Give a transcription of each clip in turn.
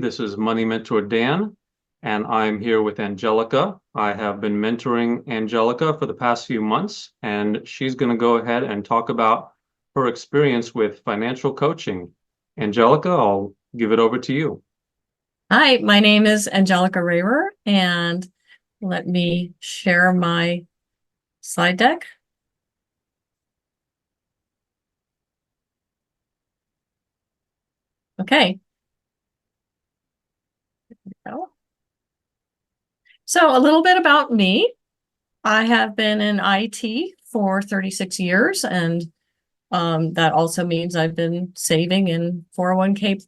This is Money Mentor Dan, and I'm here with Angelica. I have been mentoring Angelica for the past few months, and she's going to go ahead and talk about her experience with financial coaching. Angelica, I'll give it over to you. Hi, my name is Angelica Raver, and let me share my slide deck. Okay. So a little bit about me. I have been in IT for 36 years, and that also means I've been saving in 401k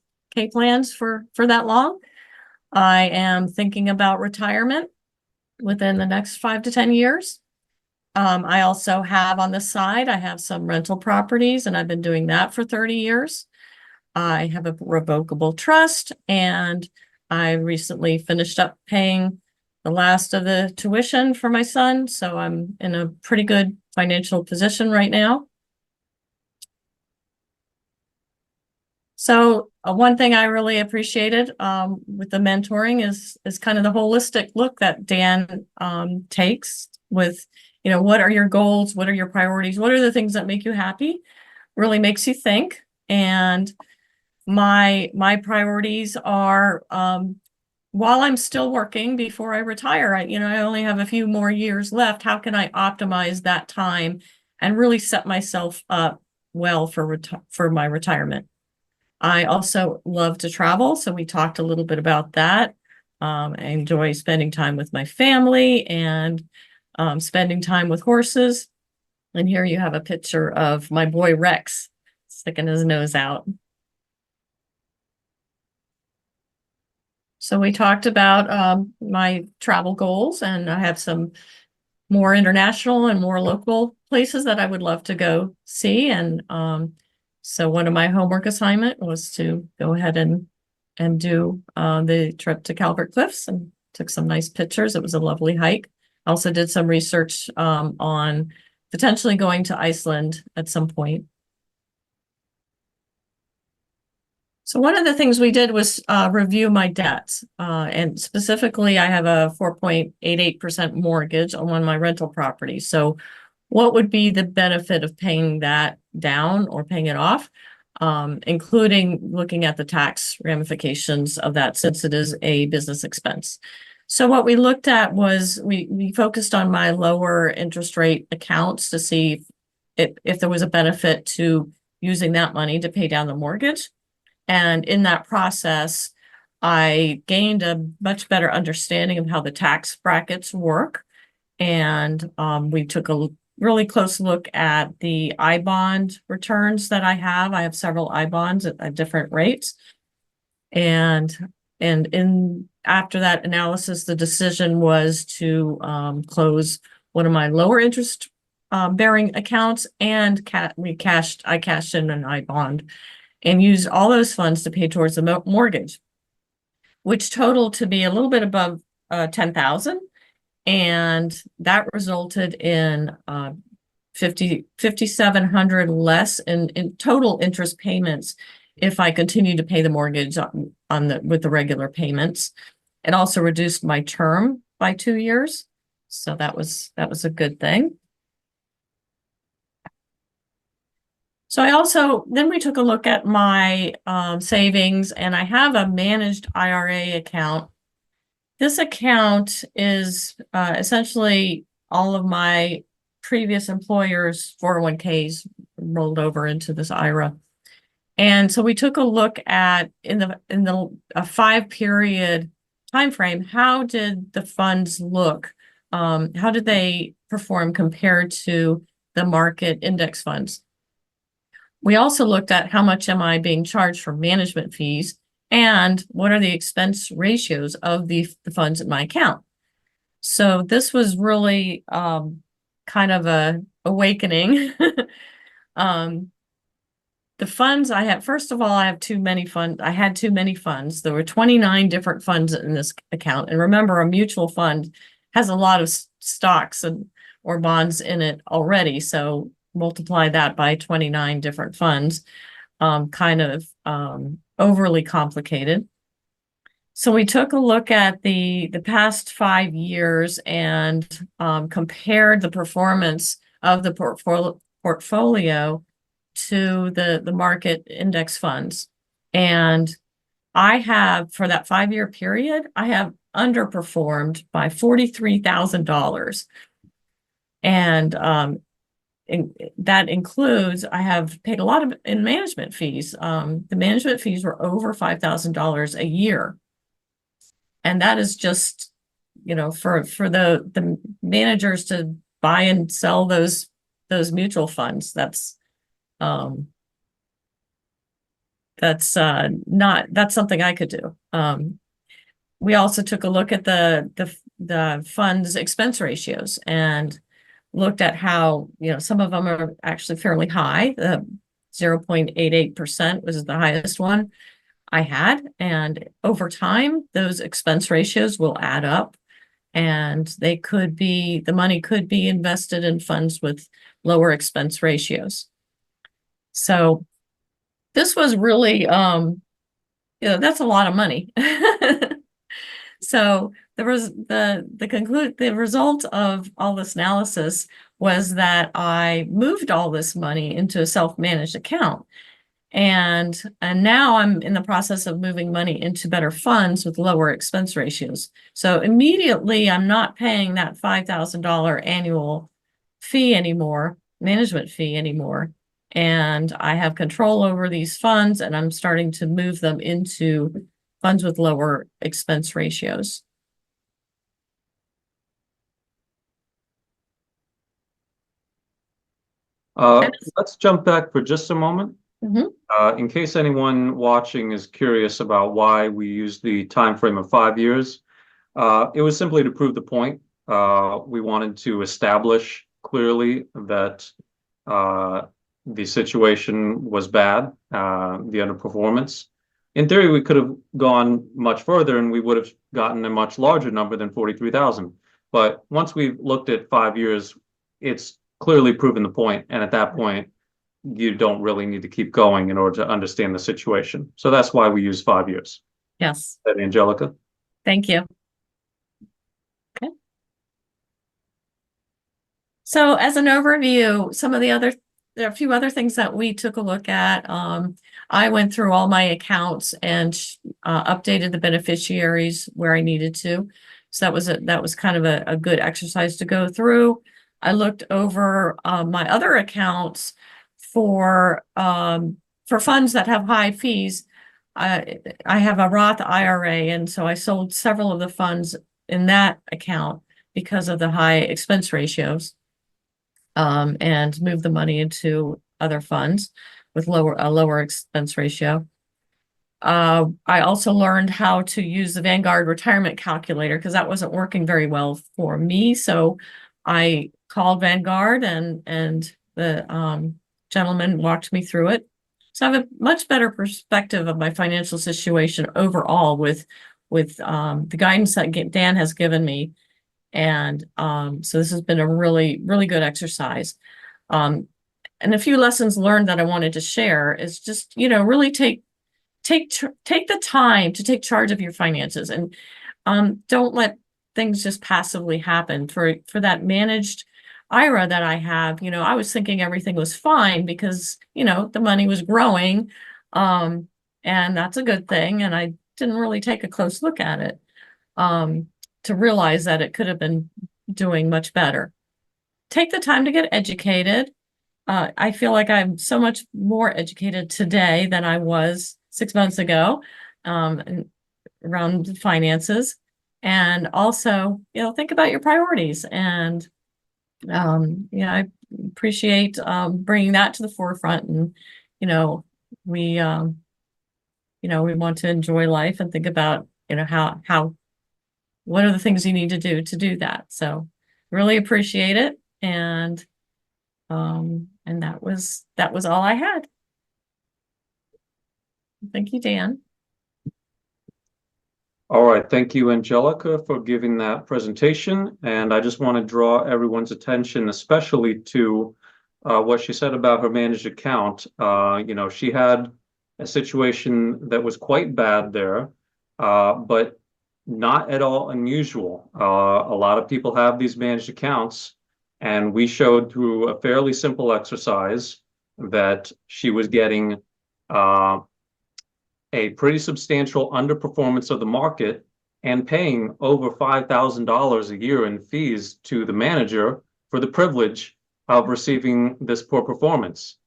plans for that long. I am thinking about retirement within the next 5 to 10 years. I also have on the side, I have some rental properties, and I've been doing that for 30 years. I have a revocable trust, and I recently finished up paying the last of the tuition for my son, so I'm in a pretty good financial position right now. So one thing I really appreciated with the mentoring is kind of the holistic look that Dan takes with, what are your goals? What are your priorities? What are the things that make you happy? Really makes you think. And my priorities are while I'm still working before I retire, I only have a few more years left. How can I optimize that time and really set myself up well for my retirement? I also love to travel, so we talked a little bit about that. I enjoy spending time with my family and spending time with horses. And here you have a picture of my boy Rex sticking his nose out. So we talked about my travel goals, and I have some more international and more local places that I would love to go see. And so one of my homework assignment was to go ahead and do the trip to Calvert Cliffs, and took some nice pictures. It was a lovely hike. I also did some research on potentially going to Iceland at some point. So one of the things we did was review my debts, and specifically I have a 4.88% mortgage on one of my rental properties. So what would be the benefit of paying that down or paying it off, including looking at the tax ramifications of that, since it is a business expense. So what we looked at was we focused on my lower interest rate accounts to see if there was a benefit to using that money to pay down the mortgage. And in that process, I gained a much better understanding of how the tax brackets work. And we took a really close look at the I-bond returns that I have. I have several I-bonds at different rates. And after that analysis, the decision was to close one of my lower interest bearing accounts, and I cashed in an I-bond and used all those funds to pay towards the mortgage, which totaled to be a little bit above $10,000. And that resulted in $5,700 less in total interest payments if I continue to pay the mortgage with the regular payments. It also reduced my term by 2 years. So that was a good thing. So then we took a look at my savings, and I have a managed IRA account. This account is essentially all of my previous employers' 401ks rolled over into this IRA. And so we took a look at in the a 5-period time frame, how did the funds look? How did they perform compared to the market index funds? We also looked at how much am I being charged for management fees, and what are the expense ratios of the funds in my account. So this was really kind of a awakening. The funds I have, first of all, I have too many funds. I had too many funds. There were 29 different funds in this account. And remember, a mutual fund has a lot of stocks or bonds in it already. So multiply that by 29 different funds, kind of overly complicated. So we took a look at the past 5 years and compared the performance of the portfolio to the market index funds. And I have, for that 5 year period, I have underperformed by $43,000. And that includes, I have paid a lot of in management fees. The management fees were over $5,000 a year. And that is just, for the managers to buy and sell those mutual funds. That's something I could do. We also took a look at the fund's expense ratios and looked at how, some of them are actually fairly high. The 0.88% was the highest one I had. And over time, those expense ratios will add up, and the money could be invested in funds with lower expense ratios. So this was really, that's a lot of money. So the result of all this analysis was that I moved all this money into a self-managed account. And now I'm in the process of moving money into better funds with lower expense ratios. So immediately I'm not paying that $5,000 annual fee anymore, management fee anymore. And I have control over these funds, and I'm starting to move them into funds with lower expense ratios. Let's jump back for just a moment. Mhm. In case anyone watching is curious about why we use the time frame of 5 years, it was simply to prove the point. We wanted to establish clearly that the situation was bad, the underperformance. In theory, we could have gone much further and we would have gotten a much larger number than 43,000. But once we've looked at 5 years, it's clearly proven the point. And at that point, you don't really need to keep going in order to understand the situation. So that's why we use 5 years. Yes. Angelica? Thank you. Okay. So as an overview, there are a few other things that we took a look at. I went through all my accounts and updated the beneficiaries where I needed to. So that was kind of a good exercise to go through. I looked over my other accounts for funds that have high fees. I have a Roth IRA, and so I sold several of the funds in that account because of the high expense ratios, and moved the money into other funds with a lower expense ratio. I also learned how to use the Vanguard retirement calculator because that wasn't working very well for me. So I called Vanguard, and the gentleman walked me through it. So I have a much better perspective of my financial situation overall with the guidance that Dan has given me. And so this has been a really, really good exercise. And a few lessons learned that I wanted to share is just, really take the time to take charge of your finances, and don't let things just passively happen. For that managed IRA that I have, I was thinking everything was fine because, the money was growing. And that's a good thing. And I didn't really take a close look at it to realize that it could have been doing much better. Take the time to get educated. I feel like I'm so much more educated today than I was 6 months ago, around finances. And also, think about your priorities. And I appreciate bringing that to the forefront. And we we want to enjoy life and think about how what are the things you need to do that. So really appreciate it. And that was all I had. Thank you, Dan. All right, thank you, Angelica, for giving that presentation. And I just want to draw everyone's attention, especially to what she said about her managed account. She had a situation that was quite bad there. but not at all unusual. A lot of people have these managed accounts, and we showed through a fairly simple exercise that she was getting uh, a pretty substantial underperformance of the market and paying over $5,000 a year in fees to the manager for the privilege of receiving this poor performance.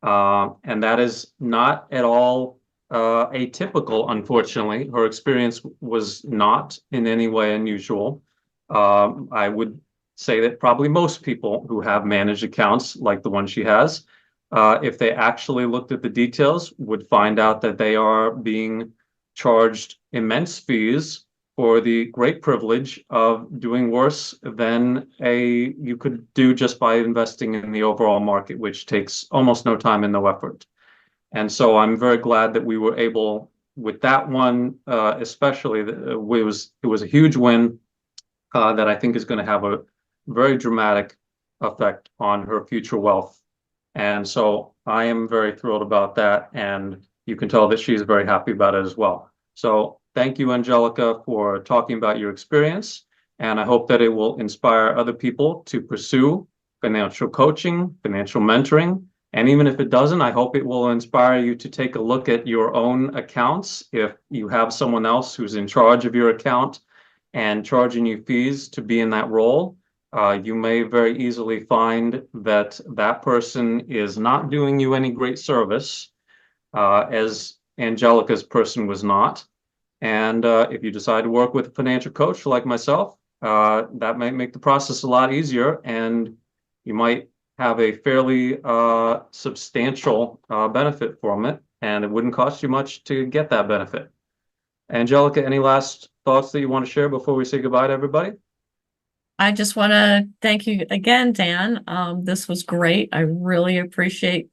And that is not at all atypical, unfortunately. Her experience was not in any way unusual. I would say that probably most people who have managed accounts like the one she has, if they actually looked at the details, would find out that they are being charged immense fees for the great privilege of doing worse than you could do just by investing in the overall market, which takes almost no time and no effort. And so I'm very glad that we were able with that one, especially it was a huge win that I think is going to have a very dramatic effect on her future wealth. And so I am very thrilled about that. And you can tell that she's very happy about it as well. So thank you, Angelica, for talking about your experience. And I hope that it will inspire other people to pursue financial coaching, financial mentoring. And even if it doesn't, I hope it will inspire you to take a look at your own accounts. If you have someone else who's in charge of your account and charging you fees to be in that role, you may very easily find that that person is not doing you any great service, as Angelica's person was not. And if you decide to work with a financial coach like myself, that might make the process a lot easier, and you might have a fairly substantial benefit from it, and it wouldn't cost you much to get that benefit. Angelica, any last thoughts that you want to share before we say goodbye to everybody? I just want to thank you again, Dan. This was great. I really appreciate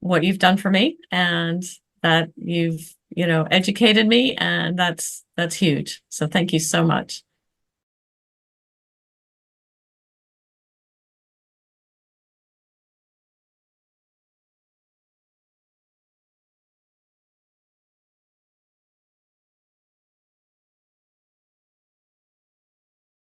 what you've done for me and that you've, educated me, and that's huge. So thank you so much.